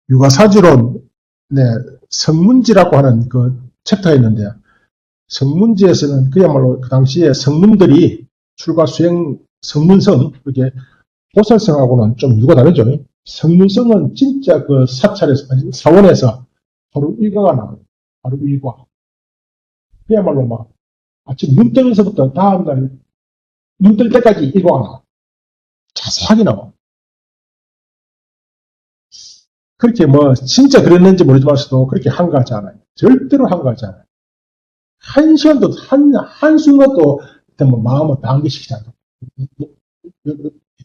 육아사지론, 네, 성문지라고 하는 그 챕터가 있는데, 성문지에서는 그야말로 그 당시에 성문들이 출가 수행 성문성, 그게 보살성하고는 좀 유가 다르죠. 성문성은 진짜 그 사찰에서, 사원에서 하루 일과가 나와요. 하루 일과. 그야말로 막 아침 눈 뜨면서부터 다음날 눈 뜰 때까지 일과가 나와. 자세하게 나와. 그렇게 뭐 진짜 그랬는지 모르지만서도 그렇게 한가하지 않아요. 절대로 한가하지 않아요. 한 시간도 한순간도 뭐 마음을 당기시키지 않아요.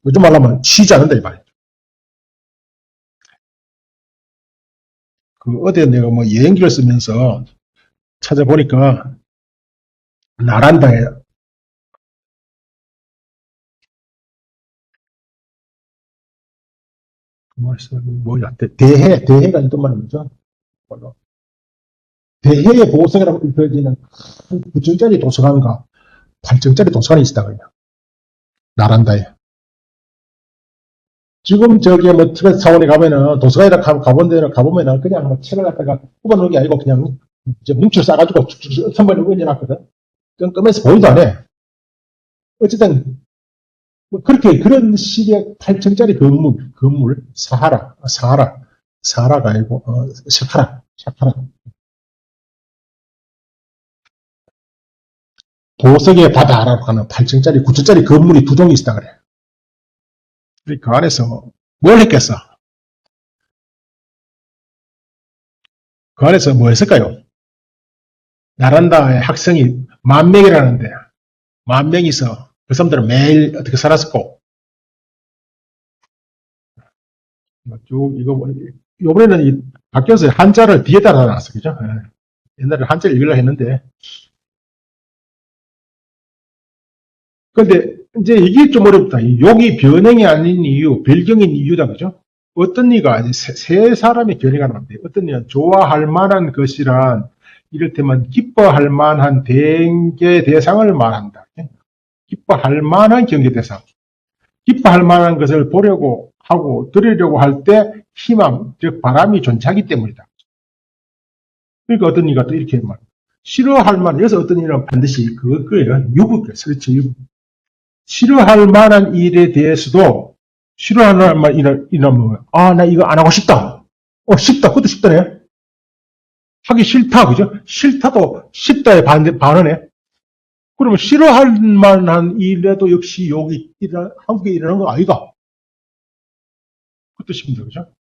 요즘 말하면 쉬지 않는다 이 말이에요. 그 어제 내가 뭐 여행기를 쓰면서 찾아보니까 나란다에 뭐야 대해가 있던 말이죠. 대해의 보석이라고 일컬어지는 큰 9층짜리 도서관과 8층짜리 도서관이 있다 그래요. 나란다에. 지금 저기 뭐 티베트 사원에 가면은 도서관에 가본 데는 가보면은 그냥 뭐 책을 갖다가 뽑아놓은 게 아니고 그냥 이제 뭉쳐 싸가지고 선반에 얹어놨거든. 끔끔해서 보이도 안 해. 어쨌든 뭐 그렇게 그런 식의 8층짜리 건물 사하라가 아니고 샤카라 보석의 바다라고 하는 8층짜리 9층짜리 건물이 두 동이 있다 그래. 그 안에서 뭘 했겠어? 그 안에서 뭐 했을까요? 나란다의 학생이 10,000명이라는데 10,000명이서 그 사람들은 매일 어떻게 살았었고 쭉 이거 요번에는 바뀌어서 한자를 뒤에다 놨어 그죠? 옛날에 한자를 읽으려 했는데 근데 이제 이게 좀 어렵다. 욕이 변형이 아닌 이유, 별경인 이유다 그죠? 어떤 이가 세 사람의 견해가 나는데 어떤 이는 좋아할 만한 것이란 이를테면 기뻐할 만한 경계 대상을 말한다. 기뻐할 만한 경계 대상. 기뻐할 만한 것을 보려고 하고 들으려고 할 때 희망, 즉 바람이 존재하기 때문이다. 그러니까 어떤 이가 또 이렇게 말. 싫어할 만한, 여기서 어떤 이는 반드시 그거예요. 유부가 그렇죠. 유부. 싫어할 만한 일에 대해서도 싫어할 만한 일이라면 나 이거 안 하고 싶다. 쉽다. 그것도 쉽다네. 하기 싫다. 그죠? 싫다도 쉽다에 반하네. 그러면 싫어할 만한 일에도 역시 여기 한국에 일어나는 거 아이가? 그것도 쉽습니다. 그죠?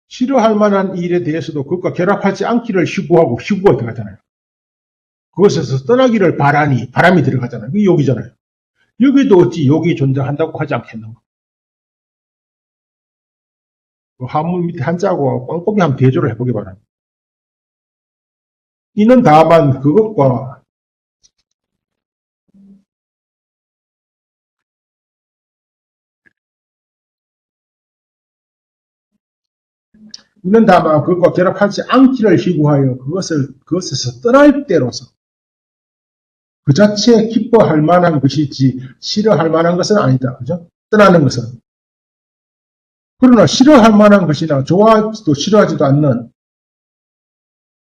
싫어할 만한 일에 대해서도 그것과 결합하지 않기를 희구가 들어가잖아요. 그것에서 떠나기를 바라니, 바람이 들어가잖아요. 그게 욕이잖아요. 여기도 어찌 욕이 존재한다고 하지 않겠는가? 그 한문 밑에 한자하고 꼼꼼히 한번 대조를 해보기 바랍니다. 이는 다만 그것과 결합하지 않기를 희구하여 그것에서 떠날 때로서 그 자체에 기뻐할 만한 것이지 싫어할 만한 것은 아니다. 그죠? 떠나는 것은. 그러나 싫어할 만한 것이나 좋아하지도 싫어하지도 않는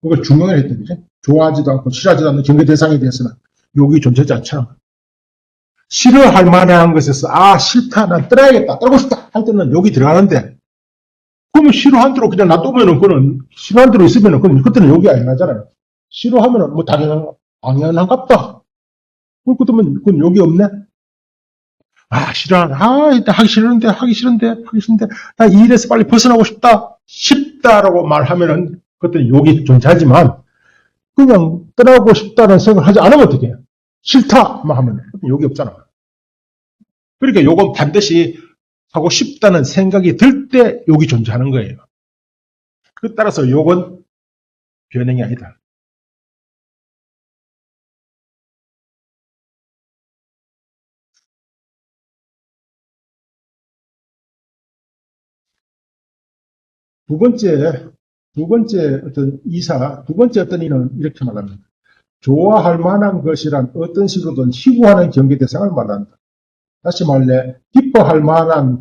그걸 중용을 했던 거죠. 좋아하지도 않고 싫어하지도 않는 경계 대상에 대해서는 욕이 존재하지 않잖아. 싫어할 만한 것에서 싫다 난 떠나야겠다 떠나고 싶다 할 때는 욕이 들어가는데 그러면 싫어한 대로 그냥 놔두면은 그거는 싫어한 대로 있으면은 그때는 욕이 안 나잖아요. 싫어하면은 뭐 당연한갑다. 그러면 그건 욕이 없네. 일단 하기 싫은데, 나 이 일에서 빨리 벗어나고 싶다라고 말하면은, 그것도 욕이 존재하지만, 그냥 떠나고 싶다는 생각을 하지 않으면 어떻게 해요? 싫다! 막 하면, 욕이 없잖아. 그러니까 욕은 반드시 하고 싶다는 생각이 들 때 욕이 존재하는 거예요. 그 따라서 욕은 변형이 아니다. 두 번째 어떤 이는 이렇게 말합니다. 좋아할 만한 것이란 어떤 식으로든 희구하는 경계 대상을 말한다. 다시 말해, 기뻐할 만한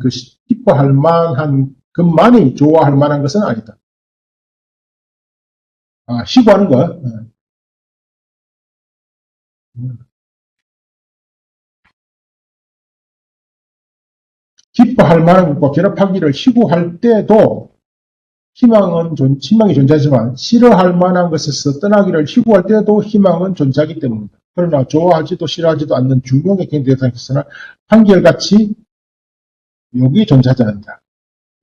것만이 좋아할 만한 것은 아니다. 시구하는 거. 기뻐할 만한 것과 결합하기를 시구할 때도 희망이 존재하지만 싫어할 만한 것에서 떠나기를 희구할 때도 희망은 존재하기 때문이다. 그러나 좋아하지도 싫어하지도 않는 중용의 대상에서는 한결같이 욕이 존재하지 않는다.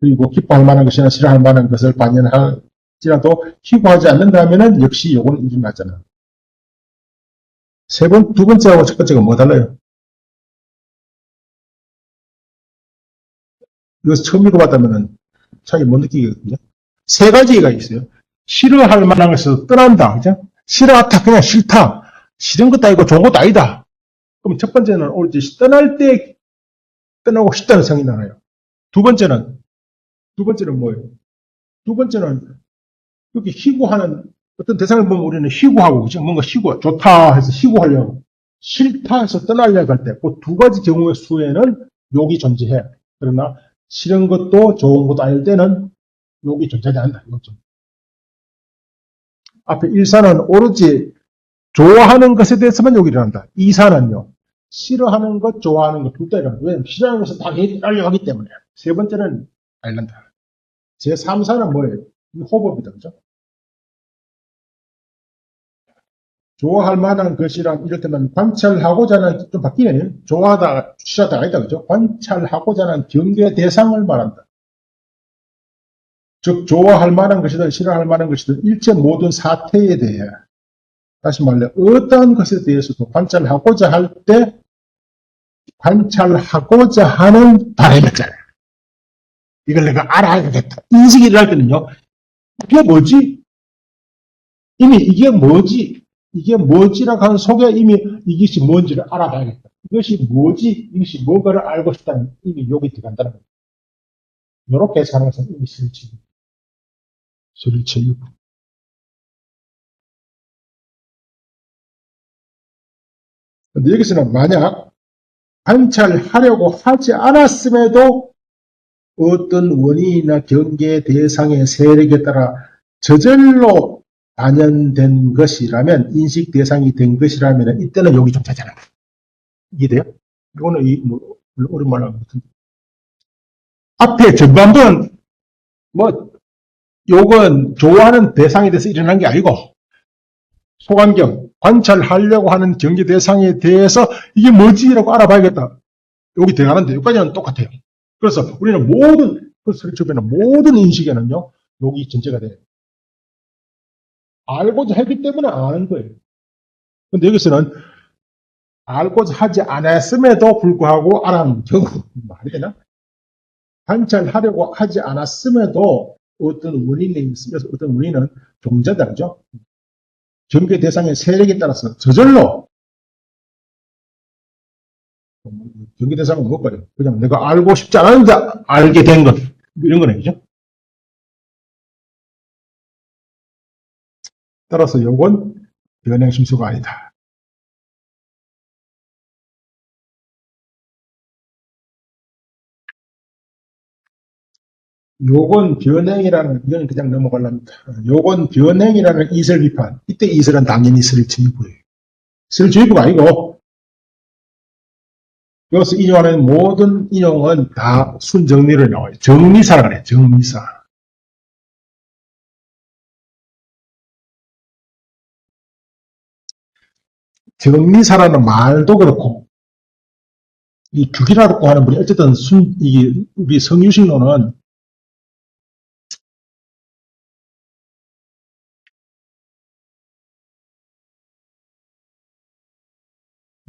그리고 기뻐할 만한 것이나 싫어할 만한 것을 반연할지라도 희구하지 않는다면 역시 욕은 일어나잖아. 두 번째하고 첫 번째가 뭐 달라요? 이거 처음 읽어봤다면 차이 못 느끼거든요. 세 가지가 있어요. 싫어할 만한 것에서 떠난다. 그죠? 싫어하다. 그냥 싫다. 싫은 것도 아니고 좋은 것도 아니다. 그럼 첫 번째는 떠날 때 떠나고 싶다는 생각이 나요. 두 번째는 뭐예요? 두 번째는 이렇게 희구하는 어떤 대상을 보면 우리는 희구하고 그죠? 뭔가 좋다 해서 희구하려고 싫다 해서 떠나려고 할 때 그 두 가지 경우의 수에는 욕이 존재해. 그러나 싫은 것도 좋은 것도 아닐 때는 욕이 존재하지 않는다. 이거죠. 앞에 1사는 오로지 좋아하는 것에 대해서만 욕이 일어난다. 2사는요. 싫어하는 것, 좋아하는 것 둘 다 일어난다. 왜냐하면 싫어하는 것은 다 알려가기 때문에. 세 번째는 아일란다. 제 3사는 뭐예요? 호법이다. 그죠? 좋아할 만한 것이란 이를테면 관찰하고자 하는, 좀 바뀌네. 좋아하다, 싫어하다 아니다. 그죠? 관찰하고자 하는 경계 대상을 말한다. 즉, 좋아할 만한 것이든 싫어할 만한 것이든 일체 모든 사태에 대해, 다시 말해, 어떠한 것에 대해서도 관찰하고자 할 때, 관찰하고자 하는 바람이 있잖아요. 이걸 내가 알아야겠다. 인식이 일어날 때는요, 이게 뭐지? 이미 이게 뭐지라고 하는 속에 이미 이것이 뭔지를 알아봐야겠다. 이것이 뭐지? 이것이 뭔가를 알고 싶다는 이미 욕이 들어간다는 거예요. 이렇게 해서 하는 것은 이미 설치유. 근데 여기서는 만약 관찰하려고 하지 않았음에도 어떤 원인이나 경계 대상의 세력에 따라 저절로 반영된 것이라면, 인식 대상이 된 것이라면 이때는 욕이 좀 되잖아요. 이해돼요? 이거는 오랜만에 같은데. 앞에 전반부는 욕은 좋아하는 대상에 대해서 일어난 게 아니고 소관경, 관찰하려고 하는 경계 대상에 대해서 이게 뭐지라고 알아봐야겠다. 여기 들어가는데 여기까지는 똑같아요. 그래서 우리는 모든 인식에는요, 욕이 전제가 돼요. 알고자 했기 때문에 아는 거예요. 근데 여기서는 알고자 하지 않았음에도 불구하고 알아는 경우, 말이 되나? 관찰하려고 하지 않았음에도 어떤 원인이 있으면서 어떤 원인은 존재다, 그죠? 경계 대상의 세력에 따라서 저절로 경계 대상은 무엇거든요? 그냥 내가 알고 싶지 않았는데 알게 된 것, 이런 거네, 그죠? 따라서 요건 변행심수가 아니다. 요건 변행이라는, 이건 그냥 넘어가려합니다. 요건 변행이라는 이설 비판. 이때 이설은 당연히 설치유구예요. 설치유구가 아니고, 여기서 인용하는 모든 인용은 다 순정리를 나와요. 정리사라 그래요. 정리사. 정리사라는 말도 그렇고, 이 죽이라고 하는 분이 어쨌든 우리 성유식론은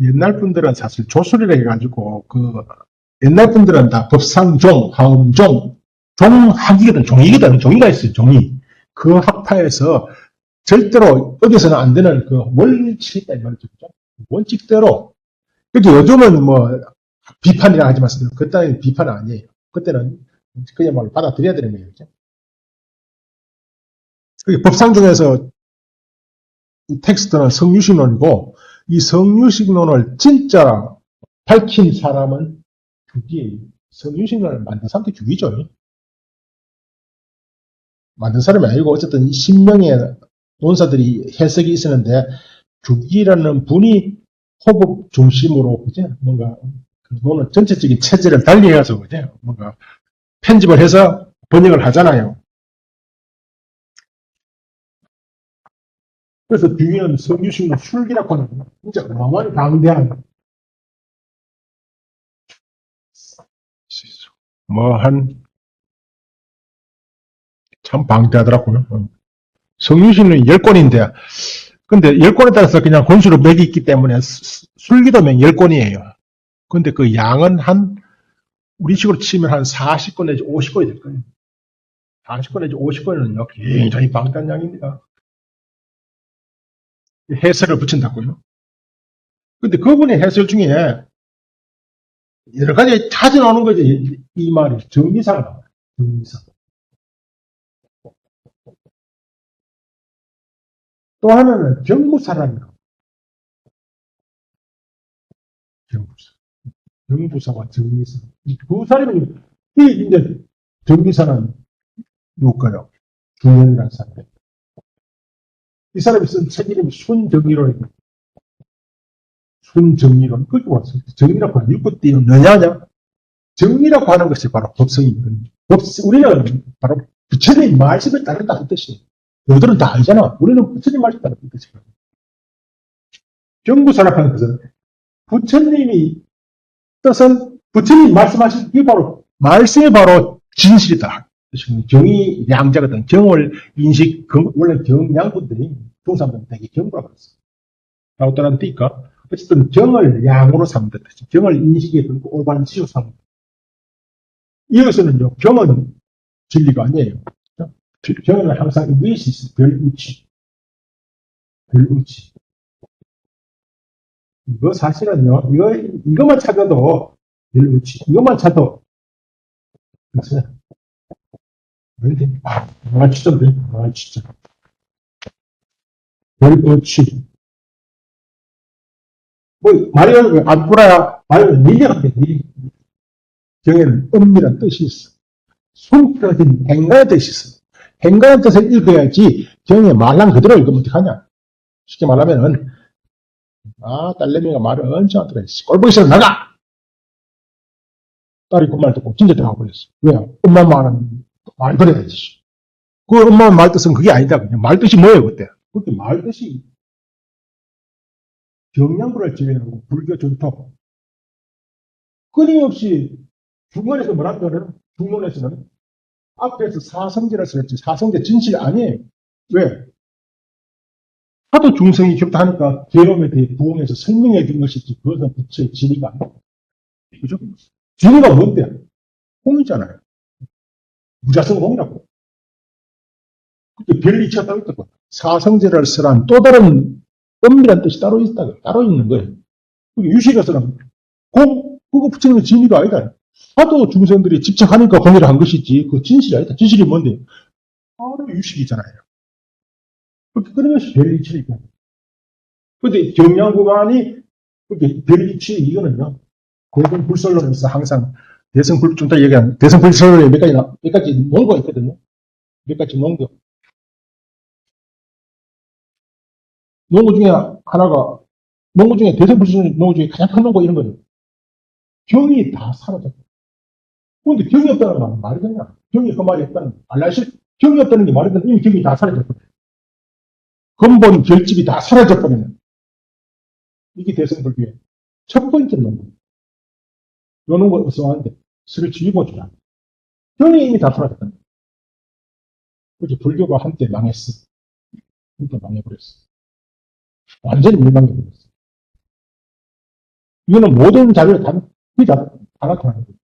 옛날 분들은 사실 조술이라 해가지고 옛날 분들은 다 법상종, 화엄종, 종이가 있어요. 종이. 그 학파에서 절대로 어디서는 안 되는 그 원칙이 있다 이 말이죠. 원칙대로. 그래도 요즘은 비판이라 하지 마세요. 그때는 비판은 아니에요. 그때는 그야말로 받아들여야 되는 거예요. 법상중에서 이 텍스트는 성유식론이고, 이 성유식론을 진짜 밝힌 사람은 주기, 성유신을 만든 사람도 주기죠. 만든 사람이 아니고 어쨌든 10명의 논사들이 해석이 있었는데 주기라는 분이 호흡 중심으로 그죠? 뭔가 그거는 전체적인 체제를 달리해서 그죠? 뭔가 편집을 해서 번역을 하잖아요. 그래서 주기는 성유신의 술기라고 하는 거예요. 진짜 어마어마한 방대한 뭐한 참 방대하더라고요. 성유신은 10권인데 근데 10권에 따라서 그냥 권수로 맥이 있기 때문에 술기도면 10권이에요. 근데 그 양은 한 우리식으로 치면 한 40권 내지 50권이 될 거예요. 40권 내지 50권은요 굉장히 방대한 양입니다. 해설을 붙인다고요. 근데 그분의 해설 중에 여러 가지 찾아 나오는 거죠. 이 말이 정리사가 나와요. 정리사. 또 하나는 정부사라는 거. 정부사. 정부사와 정리사. 두 사람이 이제 정리사는 누굴까요? 중현이라는 사람. 이 사람이 쓴 책 이름이 순정리론입니다. 순정리론. 그게 왔어요. 정리라고 하는 육구 띄는 뭐냐냐? 정리라고 하는 것이 바로 법성이거든요. 우리는 바로 부처님 말씀에 따른다는 뜻이에요. 너희들은 다 알잖아. 우리는 부처님 말씀에 따른다는 뜻이에요. 정부사라고 하는 것은 부처님이 뜻은 부처님 말씀하신 게 바로 말씀이 바로 진실이다. 정의 양자거든. 정을 인식, 원래 정양분들이 중사람들은 되게 경부라고 그랬어요. 라고 따라는 뜻이니까 어쨌든 정을 양으로 삼는다. 정을 인식에 들고 올바른 지식으로 삼는다. 이것은요, 경은 진리가 아니에요. 경은 항상 의식 있어요. 별의치. 별의치. 이거 사실은요, 이것만 찾아도 별의치. 이것만 찾아도 그래서 아, 진짜인데? 아, 진짜. 별의치. 뭐, 말이 안 풀어야, 말은 미리한데, 미리. 경에는 엄밀한 뜻이 있어. 숨겨진 행간의 뜻이 있어. 행간의 뜻을 읽어야지 경의 말랑 그대로 읽으면 어떡하냐. 쉽게 말하면은, 아, 딸내미가 말을 언제 하더라. 꼴보기 싫어, 나가! 딸이 그 말 듣고 진짜 들어가 버렸어. 왜? 엄마 말은 말 그래야지. 그 엄마 말 뜻은 그게 아니다. 그냥 말 뜻이 뭐예요, 그때? 그때 말 뜻이 경량부를 지배하고 불교 전통. 끊임없이 중간에서 뭐라 그러는? 중론에서는 앞에서 사성제를 썼지. 사성제 진실 아니에요. 왜? 하도 중성이 깊다 하니까 계엄에 대해 부흥해서 설명해 준 것이지. 그것은 부처의 진리가 아니에요. 그죠? 진리가 뭔데? 공이잖아요. 무자성 공이라고. 그때 별이치가 따로 있다고. 사성제를 쓰란 또 다른 엄밀한 뜻이 따로 있다. 따로 있는 거예요. 유식에서는 공, 그거 부처님의 진리가 아니다. 하도 중생들이 집착하니까 공의를 한 것이지. 그 진실이 아니다. 진실이 뭔데? 바로 유식이잖아요. 그런 것이 별이치니까. 근데 경량구간이 별이치 이거는요. 대승불설론에서 항상 대승불 좀 더 얘기하는 대승불설론에 몇 가지 논거가 있거든요. 몇 가지 논거. 논거 중에 하나가 논거 중에 대승불설론 논거 중에 가장 큰 논거 이런 거죠. 경이 다 사라졌다. 근데 경이 없다는 말은 말이 되냐? 경이 그 말이 없다는 알라실 경이 없다는 게 말이 되냐? 이미 경이 다 사라졌거든. 근본 결집이 다 사라졌거든요. 이게 대승불교의 첫 번째 논거. 요 논거 어서 하는데 스르치 유보주라. 경이 이미 다 사라졌다. 그렇게 불교가 한때 망했어. 한때 망해버렸어. 완전히 멸망해버렸어. 이거는 모든 자료를 다 나타나는 거예요.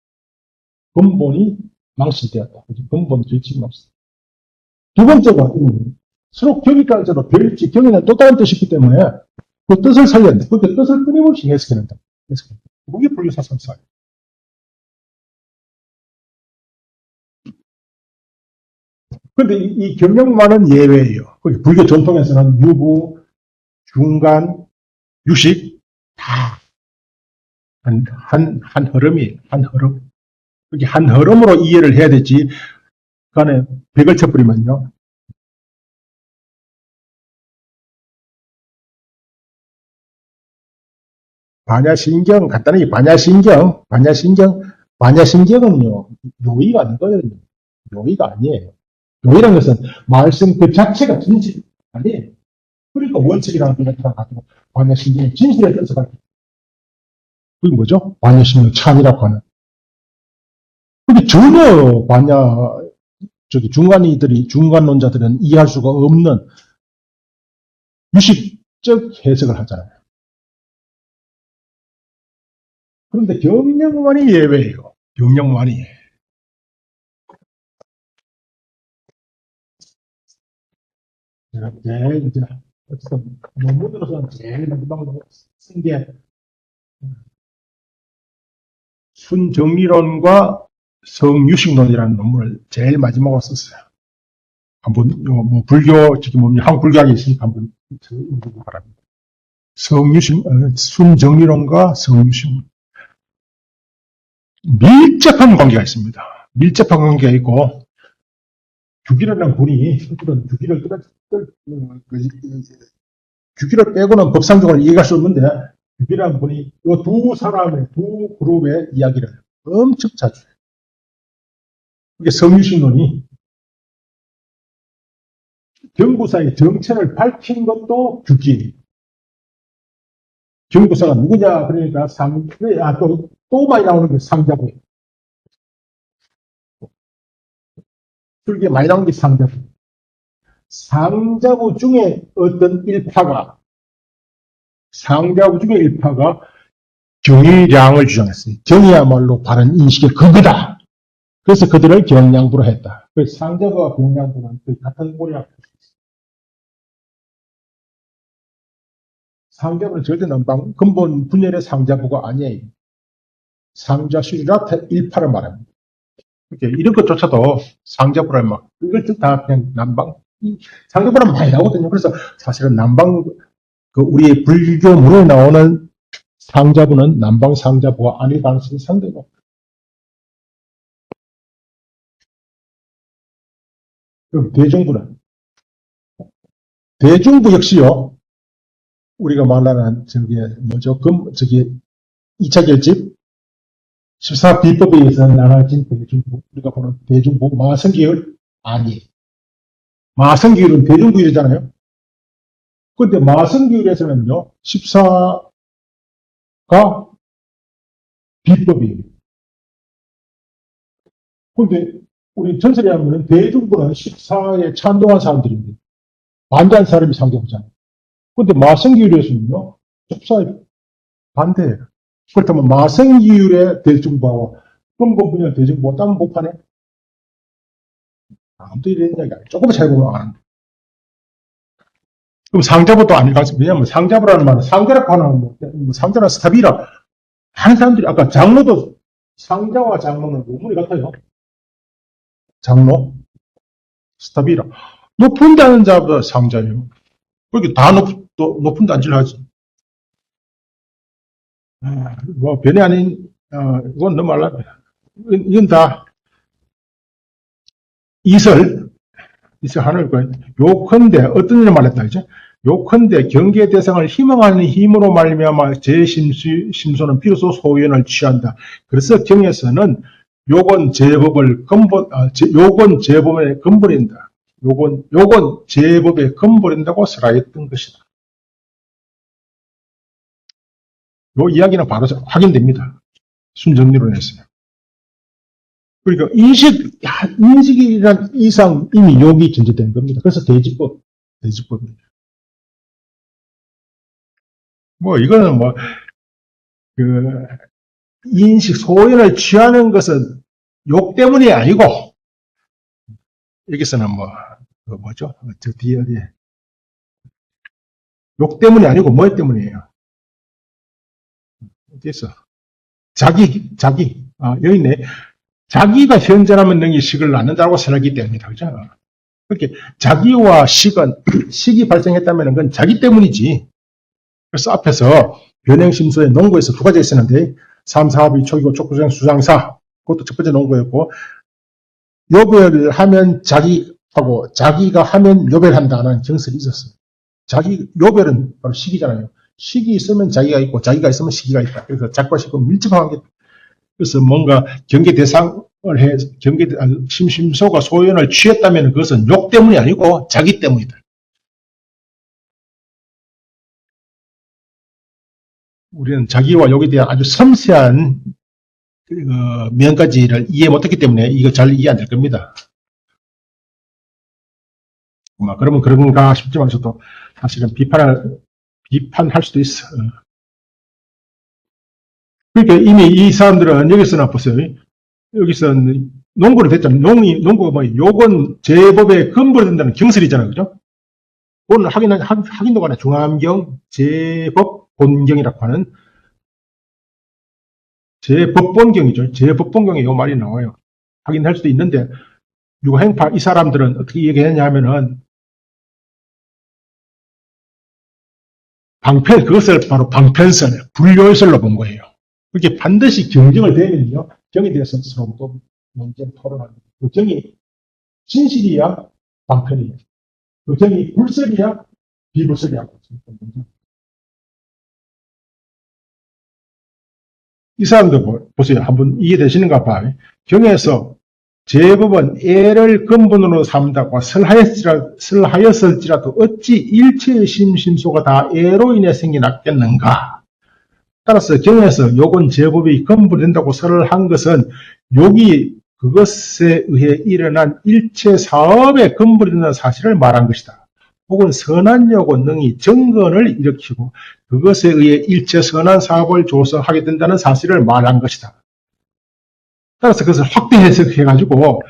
근본이 망실되었다. 근본 결집이 없어. 두 번째가 서로 경이 따라서 별지 경이는 또 다른 뜻이 있기 때문에 그 뜻을 살려야 돼. 그 뜻을 끊임없이 해석해낸다. 그게 불교 사상사예요. 그런데 이 경력만은 예외예요. 불교 전통에서는 유부, 중간, 유식 다 한 흐름이에요. 한 흐름. 그게 한 흐름으로 이해를 해야 되지, 그 안에 벽을 쳐버리면요. 반야신경, 간단하게 반야신경은요, 요의가 아니거든요. 요의가 아니에요. 요의라는 것은 말씀 그 자체가 진실 아니에요. 그러니까 원칙이라는 게 나타나가지고 반야신경은 진실의 뜻을 가지고 그게 뭐죠? 반야신경 참이라고 하는. 근데 전혀 중간론자들은 이해할 수가 없는 유식적 해석을 하잖아요. 그런데 경영만이 예외예요. 경영만이. 제가 제일 이제 어쨌든 논문으로서는 제일 마지막으로 쓴 게 순정리론과 성유식론이라는 논문을 제일 마지막으로 썼어요. 한번 뭐 불교 지금 뭐 한국 불교학이 있으니까 한번 읽어보기 바랍니다. 순정리론과 성유식 밀접한 관계가 있습니다. 밀접한 관계가 있고 규기라는 분이 규기를 빼고는 법상적으로 이해할 수 없는데 규기라는 분이 이 두 그룹의 이야기를 엄청 자주 해요. 이게 성유식론이 경구사의 정체를 밝힌 것도 규기예요. 경구사가 누구냐 그러니까 또 많이 나오는 게 상자부. 술기에 많이 나오는 게 상자부. 상자부 중에 일파가 경의량을 주장했어요. 경이야말로 바른 인식의 근거다. 그래서 그들을 경량부로 했다. 그래서 상자부와 경량부는 거의 같은 꼬리라고 할 수 있어요. 상자부는 절대 근본 분열의 상자부가 아니에요. 상자수리라트 일파를 말합니다. 이런 것조차도 상자부를 이걸 다 그냥 상자부는 많이 나오거든요. 그래서 사실은 우리의 불교문에 나오는 상자부는 남방 상자부가 아닐 가능성이 상당히 높아요. 그럼 대중부 역시요. 우리가 말하는 2차 결집 14비법에 의해서 나눠진 대중부, 우리가 보는 대중부, 마성계열 아니에요. 마성계열은 대중부열이잖아요. 그런데 마성계열에서는요, 14가 비법이에요. 그런데 우리 전설에 하면 대중부는 14에 찬동한 사람들인데, 반대한 사람이 상대부잖아요. 그런데 마성계열에서는요, 14에 반대예요. 그렇다면 마성기율의 대중부와 근본 분열 대중부가 따면 못하네? 아무도 이런 이야기 아니에요. 조금 잘 보면 아는데. 그럼 상자부도 아닐 가능성이, 왜냐면 상자부라는 말은 상자라고 하는 상자나 스타비라 하는 사람들이 아까 장로도 상자와 장로는 논문이 같아요. 장로, 스타비라. 높은 다는 자보다 상자예요. 그렇게 다 높은 단지를 하지. 뭐 변이 아닌 이건 너무 말라. 이건 다 이설 하늘 요컨대 어떤 일을 말했다 이제 요컨대 경계 대상을 희망하는 힘으로 말미암아 제 심소는 비로소 소연을 취한다. 그래서 경에서는 요건 제법의 근본인다. 요건 제법의 근본인다고 설하였던 것이다. 요 이야기는 바로 확인됩니다. 순정리론에서요. 그러니까 인식이란 이상 이미 욕이 전제되는 겁니다. 그래서 대지법입니다. 이거는 인식, 소연을 취하는 것은 욕 때문이 아니고, 여기서는 저 뒤에 어디에. 욕 때문이 아니고 뭐 때문이에요? 어디에서? 여기 있네. 자기가 현재라면 능히 식을 낳는다고 생각하기 때문이다. 그죠? 그렇게 자기와 식이 발생했다면 그건 자기 때문이지. 그래서 앞에서 변행심소의 논거에서 두 가지가 있었는데, 3, 4비 초기고 촉구생 수상사. 그것도 첫 번째 논거였고, 요별을 하면 자기하고 자기가 하면 요별한다는 정설이 있었어요. 요별은 바로 시기잖아요. 식이 있으면 자기가 있고 자기가 있으면 시기가 있다. 그래서 작과 식과 밀접하게 그래서 뭔가 경계 대상을 해 심심소가 소연을 취했다면 그것은 욕 때문이 아니고 자기 때문이다. 우리는 자기와 욕에 대한 아주 섬세한 면까지를 이해 못했기 때문에 이거 잘 이해 안 될 겁니다. 그러면 그런가 싶지만 저도 사실은 비판할 수도 있어. 그러니까 이미 이 사람들은 여기서나 보세요. 여기서 농구를 됐잖아요. 농구가 뭐 욕은 제법의 근본이 된다는 경설이잖아요. 그죠? 오늘 확인도 간에 중암경 제법 본경이라고 하는 제법본경이죠. 제법본경에 이 말이 나와요. 확인할 수도 있는데 유행파 이 사람들은 어떻게 얘기했냐 하면은 그것을 바로 방편설, 불교설로 본 거예요. 그렇게 반드시 경쟁을 되면요. 경에 대해서 서로 또 논쟁 토론하는 그 경이 진실이야 방편이에요. 그 경이 불설이야 비불설이야. 이 사람들 보세요. 한번 이해되시는가 봐요. 경에서 제법은 애를 근본으로 삼다고 설하였을지라도 어찌 일체의 심심소가 다 애로 인해 생겨났겠는가. 따라서 경에서 욕은 제법이 근본이 된다고 설을 한 것은 욕이 그것에 의해 일어난 일체 사업의 근본이 된다는 사실을 말한 것이다. 혹은 선한 욕은 능히 정건을 일으키고 그것에 의해 일체 선한 사업을 조성하게 된다는 사실을 말한 것이다. 따라서 그것을 확대 해석해가지고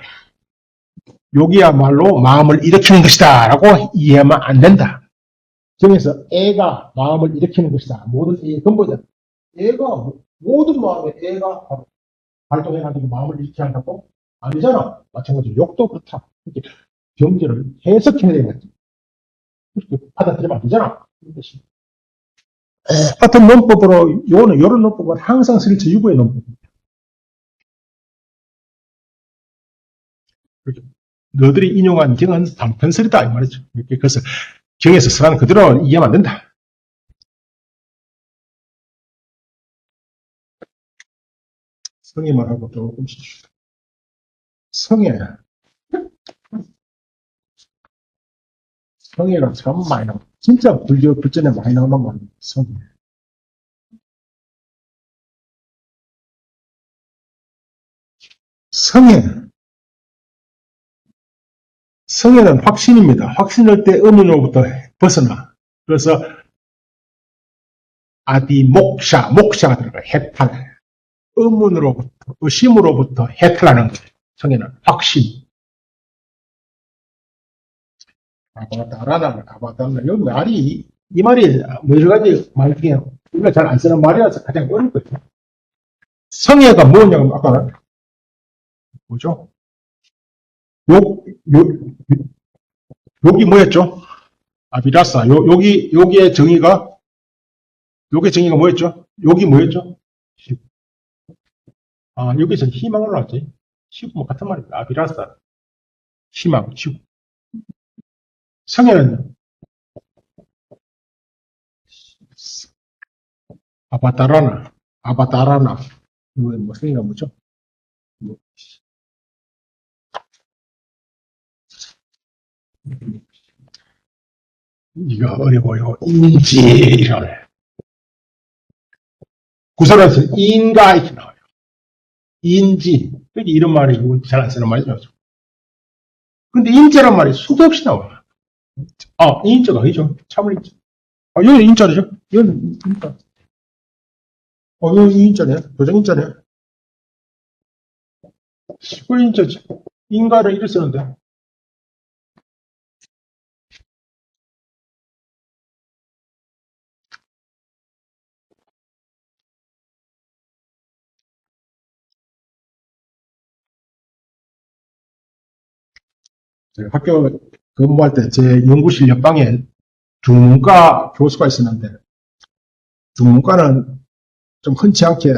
욕이야말로 마음을 일으키는 것이다 라고 이해하면 안 된다. 정에서 애가 마음을 일으키는 것이다. 모든 애의 근본이다. 애가 모든 마음에 애가 발동해가지고 마음을 일으키게 한다고? 아니잖아. 마찬가지로 욕도 그렇다. 이렇게 경제를 해석해야 되겠지. 그렇게 받아들이면 안 되잖아. 같은 논법으로 이런 논법은 항상 설치 유보의 논법입니다. 너들이 인용한 경은 방편설이다 이 말이죠. 그래서 경에서 설하는 그대로 이해하면 안 된다. 성의 말하고 조금씩 성애가 참 많이 나와. 진짜 불교 글전에 많이 나오는 말입니다. 성애는 확신입니다. 확신할 때 의문으로부터 벗어나. 그래서 목샤가 들어가요. 해탈. 의심으로부터 해탈하는 거예요. 성애는 확신. 아바다라나. 이 말이 여러 가지 말 중에 우리가 잘 안 쓰는 말이라서 가장 어려울 거예요. 성애가 뭐냐면 아까 뭐죠? 욕이 뭐였죠? 아비라사. 욕의 정의가 뭐였죠? 욕이 뭐였죠? 여기서 희망을 나왔지. 시고 같은 말입니다. 아비라사. 희망, 시고. 성애는 아바다라나. 이거 뭐 성애가 뭐죠? 이거 어려워요. 인지를. 구설에서 인가 이렇게 나와요. 인지. 그게 이런 말이 잘 안 쓰는 말이죠. 근데 인자란 말이 수도 없이 나와요. 인자가 아니죠. 참을 인자. 이건 인자죠. 이건 인자. 이건 인자네. 도장 인자네. 시골 인자지. 인가를 이렇게 쓰는데. 제가 학교 근무할 때 제 연구실 옆방에 중문과 교수가 있었는데 중문과는 좀 흔치 않게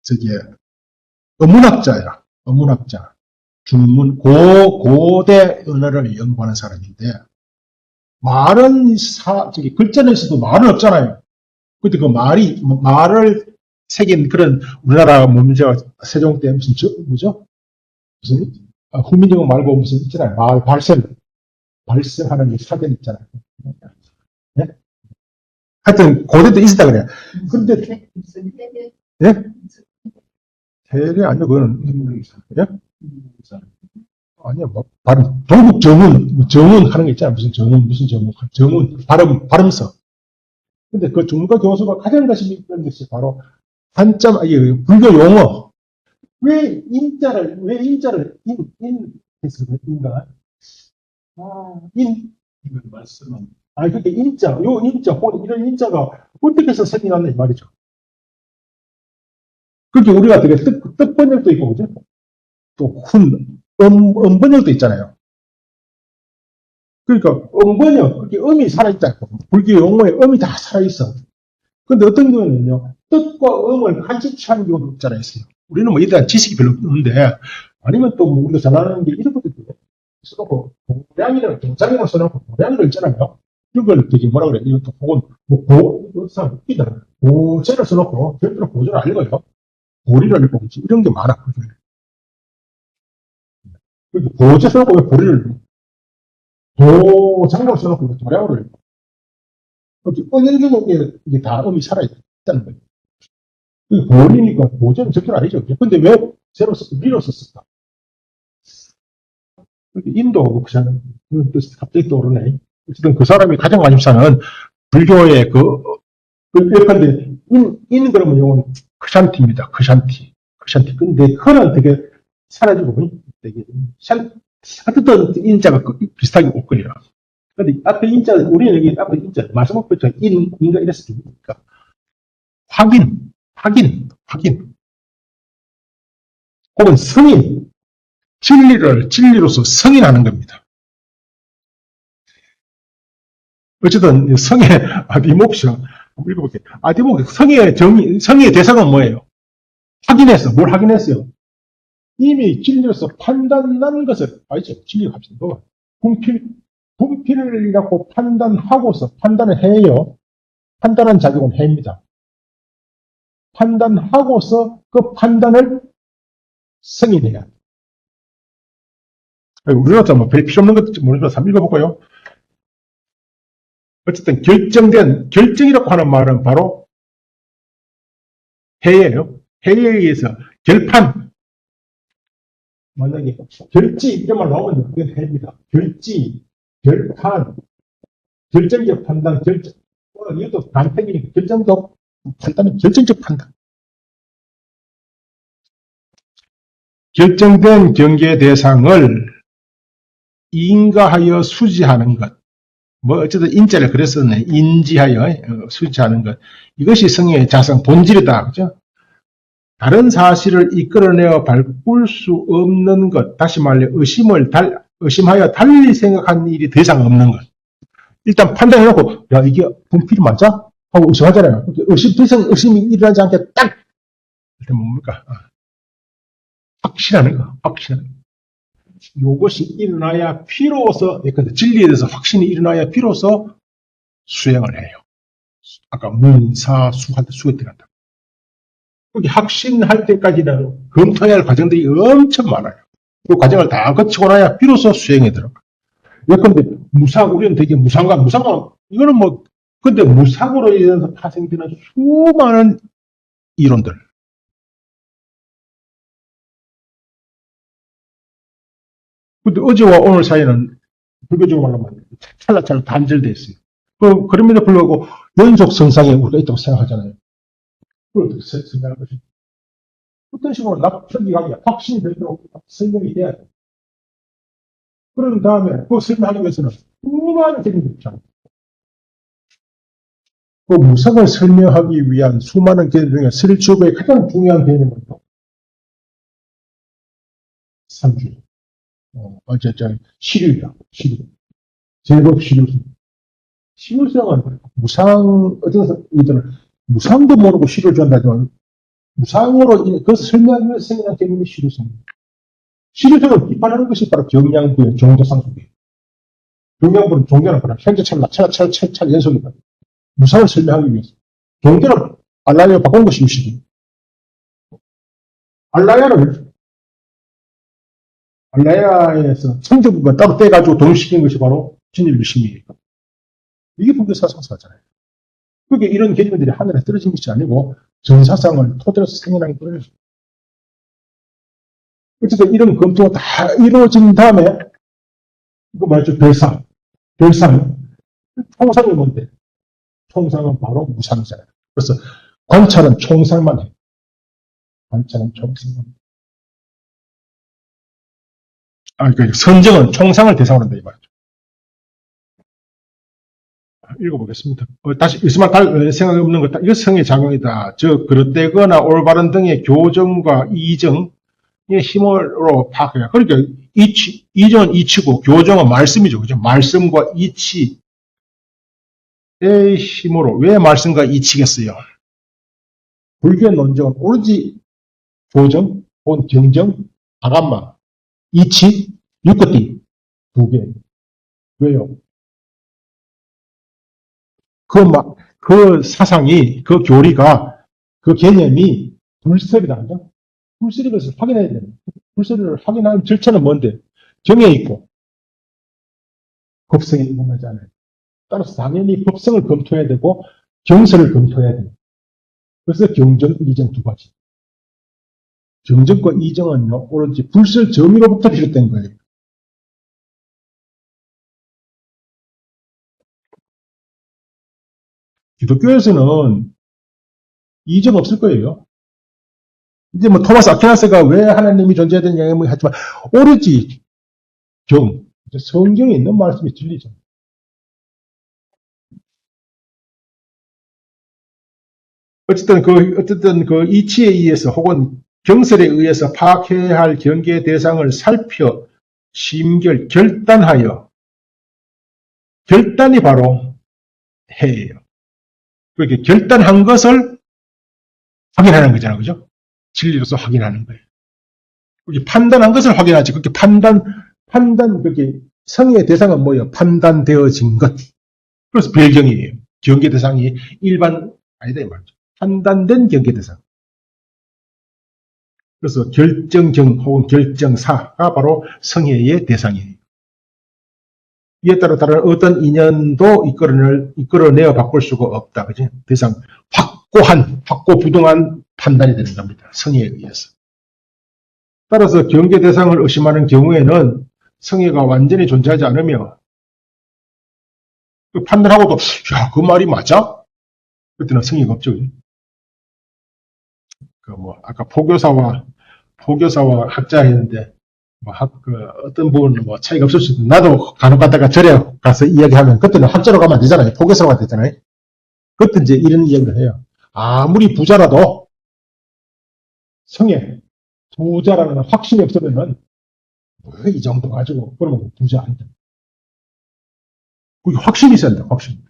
저기, 어문학자야. 어문학자. 중문, 고대 언어를 연구하는 사람인데, 글자에서도 말은 없잖아요. 근데 그 말을 새긴 그런 우리나라 문제가 세종 때 뭐죠? 무슨, 후민정 말고 무슨 있잖아요. 발생하는 사전 있잖아요. 네? 하여튼, 고대도 있었다 그래요. 근데, 예? 세례 아니요, 그거는, 예? 아니요, 뭐, 동국 정운 하는 게 있잖아요. 무슨 정운, 발음서. 근데 그 중국어 교수가 가장 관심이 있는 것이 바로 불교 용어. 왜 인자를, 인가? 이건 말씀은. 그게 혹은 이런 인자가 어떻게 해서 생겨났나, 이 말이죠. 그게 우리가 되게 뜻번역도 있고, 그죠? 또, 음번역도 있잖아요. 그러니까, 음번역, 그게 음이 살아있다. 불교 용어에 음이 다 살아있어. 근데 어떤 경우는요, 뜻과 음을 같이 취하는 경우도 있잖아요. 우리는 뭐, 이에 대한 지식이 별로 없는데, 아니면 또 뭐 우리가 잘 아는 게 이런 것도 써놓고, 고양이를, 동작이라고 써놓고, 고양이를 있잖아요. 이런 걸 되게 뭐라 그래, 이것도 혹은, 웃기다. 고제를 써놓고, 절대로 고제를 안 읽어요. 고리를 읽고, 이런 게 많아. 고제 써놓고 왜 고리를 읽어? 도장이라고 써놓고 왜 도량으로 읽어? 은연중에 이게 다 음이 살아있다는 거예요. 고리니까 고제는 절대로 아니죠. 근데 왜 미로 썼을까? 인도 그냥 갑자기 떠오르네. 어쨌든 그 사람이 가장 관심사는 불교의 예컨대 그러면 이건 크샨티입니다. 크샨티. 근데 그는 되게 사라지고 되게 어쨌든 인자가 비슷하게 옷걸이라. 근데 앞에 인자 우리는 여기 앞에 인자 마지막 부터 인가 이랬으니까 확인. 혹은 승인. 진리로서 승인하는 겁니다. 어쨌든 성의 아디몹션 읽어볼게요. 성의 대상은 뭐예요? 뭘 확인했어요? 이미 진리로서 판단난 것을 알죠? 진리가 합시다. 분필이라고 판단하고서 판단을 해요. 판단한 작용은 해입니다. 판단하고서 그 판단을 승인해야 돼요. 우리나라 뭐 별 필요 없는 것 모르겠어서 한번 읽어볼까요? 어쨌든 결정이라고 하는 말은 바로 해예요. 해에 의해서 결판. 만약에 결지 이런 말 나오면 그게 해입니다. 결지, 결판, 결정적 판단, 이것도 간택이니까 결정적 판단은 결정적 판단. 결정된 경계 대상을 인가하여 수지하는 것. 뭐 어쨌든 인자를 그랬었네. 인지하여 수지하는 것. 이것이 성의 자성 본질이다. 그죠? 다른 사실을 이끌어내어 바꿀 수 없는 것. 다시 말해 의심하여 달리 생각한 일이 더 이상 없는 것. 일단 판단해놓고 야 이게 분필이 맞아? 하고 의심하잖아요. 더 이상 의심이 일어나지 않게 딱 일단 뭡니까? 확신하는 거. 이것이 일어나야 비로소 진리에 대해서 확신이 일어나야 비로소 수행을 해요. 아까 문사수할 때 수에 들어간다. 그게 확신할 때까지는 검토해야 할 과정들이 엄청 많아요. 그 과정을 다 거치고 나야 비로소 수행에 들어가. 예컨대 우리는 되게 무상감, 이거는 뭐 근데 무상으로 인해서 파생되는 수많은 이론들. 근데 어제와 오늘 사이는 불교적으로 말하면 찰나찰나 단절돼 있어요. 그럼에도 불구하고 연속 성상에 우리가 있다고 생각하잖아요. 그걸 어떻게 생각할 것인가? 어떤 식으로 납득이 확신이 되도록 설명이 돼야 돼. 그런 다음에 그거 설명하기 위해서는 수많은 개념이 있잖아요. 그 무상을 설명하기 위한 수많은 개념 중에 설주의 가장 중요한 개념은 삼주. 시류야. 제법 시류성. 시류성은 어떤 이들은 무상도 모르고 시를 준다지만 무상으로 그것을 설명하기 위해서 생겨난 개념이 시류성입니다. 시류성을 비판하는 것이 바로 경량부의 종도상속이에요. 경량부는 종교는 그냥 현재처럼 차차차차 연속이다. 무상을 설명하기 위해서. 종교는 알라야로 바꾼 것이 유식이에요. 알라야에서 성적부가 따로 떼가지고 동시킨 것이 바로 진일 유심이에요. 이게 불교 사상사잖아요. 그게 이런 개념들이 하늘에 떨어진 것이 아니고 전사상을 토대로 생겨난 거예요. 어쨌든 이런 검토가 다 이루어진 다음에 이거 말이죠. 별상. 총상이 뭔데? 총상은 바로 무상이잖아요. 그래서 관찰은 총상만 해요. 관찰은 총상만 해요. 그러니까 선정은 총상을 대상으로 한다 이 말이죠. 읽어보겠습니다. 다시 있으면 생각이 없는 것, 이것 성의 작용이다. 즉 그릇되거나 올바른 등의 교정과 이정의 힘으로 파악해요. 그러니까 이정은 이치고 교정은 말씀이죠. 그죠? 말씀과 이치의 힘으로. 왜 말씀과 이치겠어요? 불교의 논정은 오로지 교정, 혹은 경정, 아감마, 이치, 육거띠 두 개. 왜요? 그 사상이, 그 교리가, 그 개념이 불설이라는 불설이 것을 확인해야 돼요. 불설을 확인하는 절차는 뭔데? 경에 있고, 법성에 있는 거잖아요. 따라서 당연히 법성을 검토해야 되고, 경설을 검토해야 돼요. 그래서 경정, 이정 두 가지. 경정과 이정은요, 오로지 불설 정의로부터 비롯된 거예요. 기독교에서는 이정 없을 거예요. 이제 뭐 토마스 아퀴나스가 왜 하나님이 존재해야 되느냐 하지만 오로지 성경에 있는 말씀이 진리죠. 어쨌든 그 이치에 의해서 혹은 경설에 의해서 파악해야 할 경계 대상을 살펴 결단하여 결단이 바로 해예요. 그렇게 결단한 것을 확인하는 거잖아요. 그죠? 진리로서 확인하는 거예요. 그렇게 판단한 것을 확인하지. 그렇게 그렇게 성의 대상은 뭐예요? 판단되어진 것. 그래서 별경이에요. 경계 대상이 일반, 아니다, 이 말이죠. 판단된 경계 대상. 그래서 결정경 혹은 결정사가 바로 성회의 대상이에요. 이에 따라 다른 어떤 인연도 이끌어내어 바꿀 수가 없다. 그지? 대상, 확고부동한 판단이 되는 겁니다. 성회에 의해서. 따라서 경계 대상을 의심하는 경우에는 성회가 완전히 존재하지 않으며 판단하고도 그 말이 맞아? 그때는 성의가 없죠. 아까 포교사와 학자 했는데 어떤 부분은 차이가 없을 수도 있고, 나도 간혹 가다가 절에 가서 이야기하면 그때는 학자로 가면 안 되잖아요. 포교사로 가야 되잖아요. 그때 이제 이런 이야기를 해요. 아무리 부자라도 성에 부자라는 확신이 없으면은 왜 이 정도 가지고 그러면 부자 아니다. 그게 확신이 있어야 된다. 확신.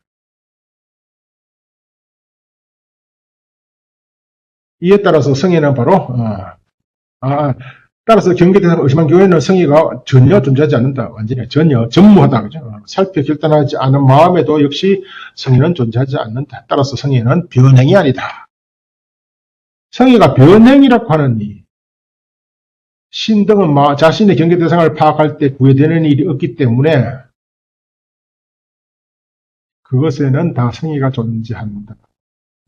이에 따라서 성에는 바로 따라서 경계 대상을 의심한 경우에는 성의가 전혀 존재하지 않는다. 완전히 전혀 전무하다. 그죠? 살펴 결단하지 않은 마음에도 역시 성의는 존재하지 않는다. 따라서 성의는 변행이 아니다. 성의가 변행이라고 하는 신 등은 자신의 경계 대상을 파악할 때 구애되는 일이 없기 때문에 그것에는 다 성의가 존재한다.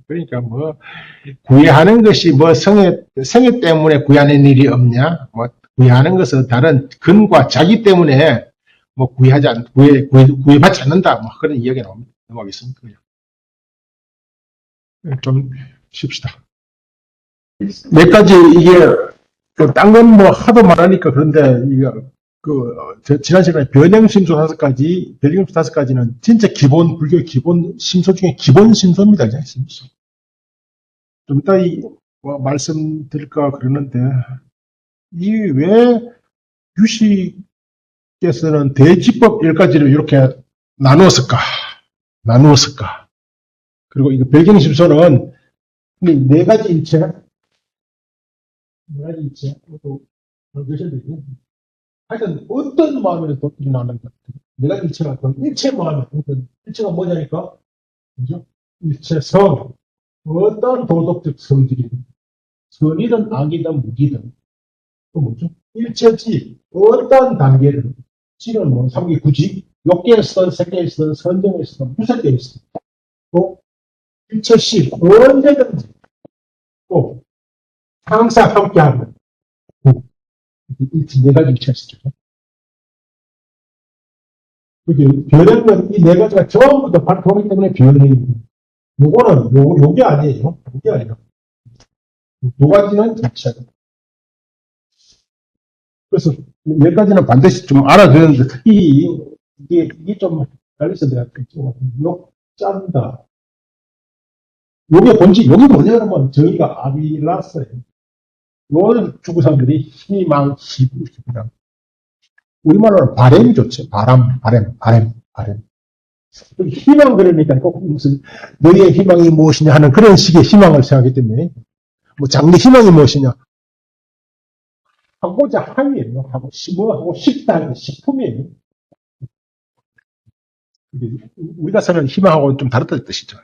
그러니까 구애하는 것이 성애 때문에 구애하는 일이 없냐? 구애하는 것은 다른 근과 자기 때문에 구애받지 않는다. 그런 이야기가 나옵니다. 넘어가겠습니다. 좀 쉽시다. 몇 가지 이게 딴 건 하도 말하니까 그런데 지난 시간에 변형심소 5가지는 진짜 불교 기본 심소 중에 기본 심소입니다. 심소. 좀 이따 말씀드릴까 그러는데, 왜 유식께서는 대지법 10가지를 이렇게 나누었을까? 그리고 이거 별경심소는 4가지 일체, 내가 일체, 또, 그러셔야 되겠네. 하여튼, 어떤 마음에서 일어나는 것 같아. 내가 일체가 어떤 일체 마음에, 어떤 일체가 뭐냐니까? 그죠? 일체성, 어떤 도덕적 성질이든, 선이든 악이든 무기든, 또 뭐죠? 일체지, 어떤 단계든, 지는 뭐, 삼기 굳이, 욕계에서든, 색계에서든, 선정에서든, 무색계에서든, 또, 일체시, 언제든지, 또, 항상 함께하는, 네 가지 일체였죠. 그게 변형은 이 네 가지가 전부 다 발표하기 때문에 변형입니다. 요게 아니에요. 요게 아니라. 두 가지는 자체다. 그래서 여기까지는 반드시 좀 알아두는데, 특히 이게 좀, 알려서 내가 욕 짠다. 요게 뭐냐면, 저희가 아비라스예요. 요를 주고 사람들이 희망, 희망. 우리말로는 바램이 좋죠. 바램. 희망 그러니까 꼭 무슨, 너의 희망이 무엇이냐 하는 그런 식의 희망을 생각하기 때문에, 뭐 장래 희망이 무엇이냐? 하고자 함이에요. 하고 싶다. 식품이에요. 우리가 쓰는 희망하고는 좀 다르다는 뜻이죠.